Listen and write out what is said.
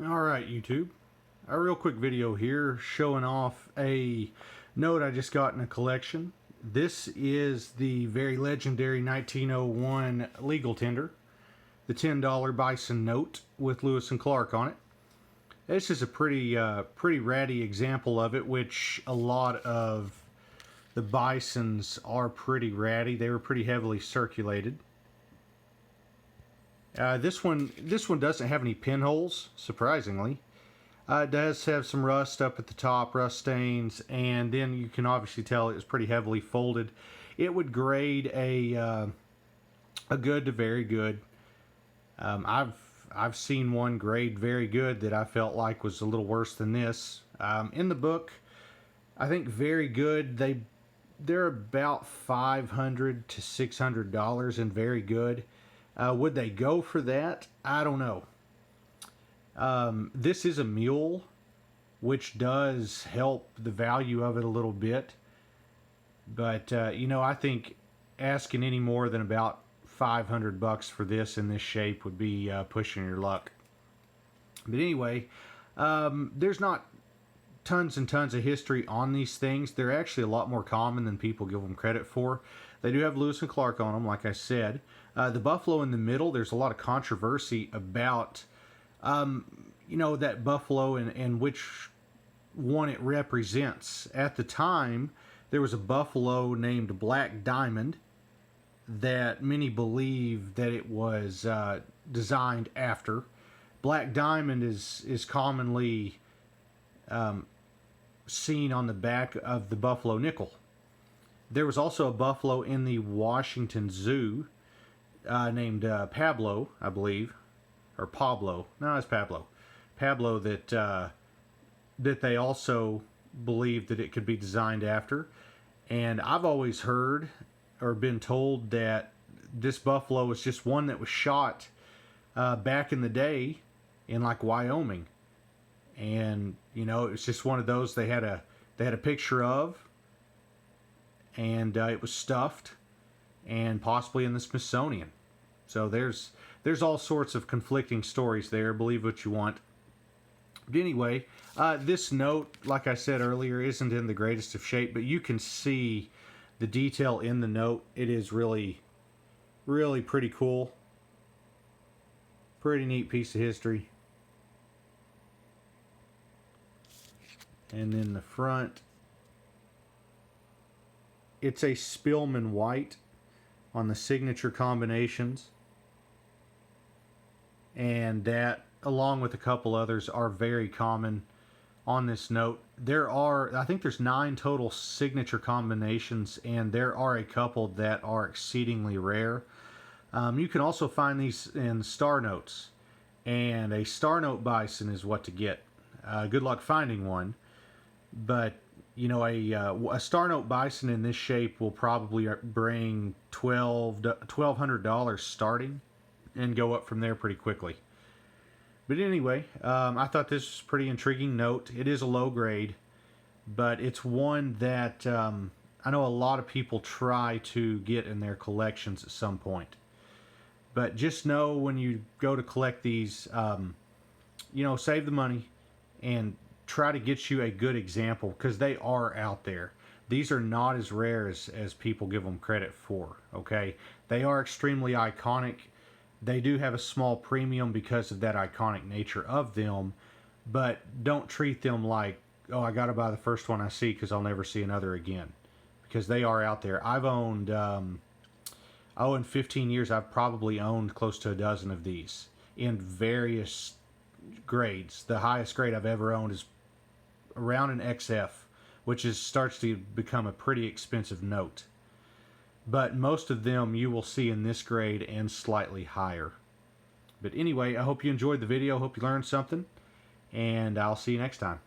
Alright, YouTube. A real quick video here showing off a note I just got in a collection. This is the very legendary 1901 legal tender, the $10 Bison Note with Lewis and Clark on it. This is a pretty ratty example of it, which a lot of the Bisons are pretty ratty. They were pretty heavily circulated. This one doesn't have any pinholes, surprisingly. It does have some rust up at the top, rust stains, and then you can obviously tell it was pretty heavily folded. It would grade a good to very good. I've seen one grade very good that I felt like was a little worse than this. In the book, I think very good, they're about $500 to $600 in very good. Would they go for that? I don't know. This is a mule, which does help the value of it a little bit. But, I think asking any more than about $500 for this in this shape would be pushing your luck. But anyway, there's not tons and tons of history on these things. They're actually a lot more common than people give them credit for. They do have Lewis and Clark on them, like I said. The buffalo in the middle, there's a lot of controversy about, that buffalo and which one it represents. At the time, there was a buffalo named Black Diamond that many believe that it was designed after. Black Diamond is commonly seen on the back of the buffalo nickel. There was also a buffalo in the Washington Zoo named Pablo, I believe, or Pablo. No, it's Pablo. Pablo that they also believed that it could be designed after. And I've always heard or been told that this buffalo was just one that was shot back in the day in like Wyoming. And it was just one of those they had a picture of, and it was stuffed and possibly in the Smithsonian. So there's all sorts of conflicting stories there. Believe what you want. But anyway, this note, like I said earlier, isn't in the greatest of shape, but you can see the detail in the note. It is really, really pretty cool. Pretty neat piece of history. And then the front, it's a Spillman white on the signature combinations. And that, along with a couple others, are very common on this note. I think there's 9 total signature combinations, and there are a couple that are exceedingly rare. You can also find these in star notes, and a star note bison is what to get. Good luck finding one. But a star note bison in this shape will probably bring $1,200 starting, and go up from there pretty quickly. But anyway, I thought this was a pretty intriguing note. It is a low grade, but it's one that I know a lot of people try to get in their collections at some point. But just know when you go to collect these, save the money and try to get you a good example, because they are out there. These are not as rare as people give them credit for, okay? They are extremely iconic. They do have a small premium because of that iconic nature of them, but don't treat them like, oh, I gotta buy the first one I see because I'll never see another again, because they are out there. I've owned, in 15 years, I've probably owned close to a dozen of these in various grades. The highest grade I've ever owned is around an XF, which starts to become a pretty expensive note. But most of them you will see in this grade and slightly higher. But anyway, I hope you enjoyed the video. Hope you learned something, and I'll see you next time.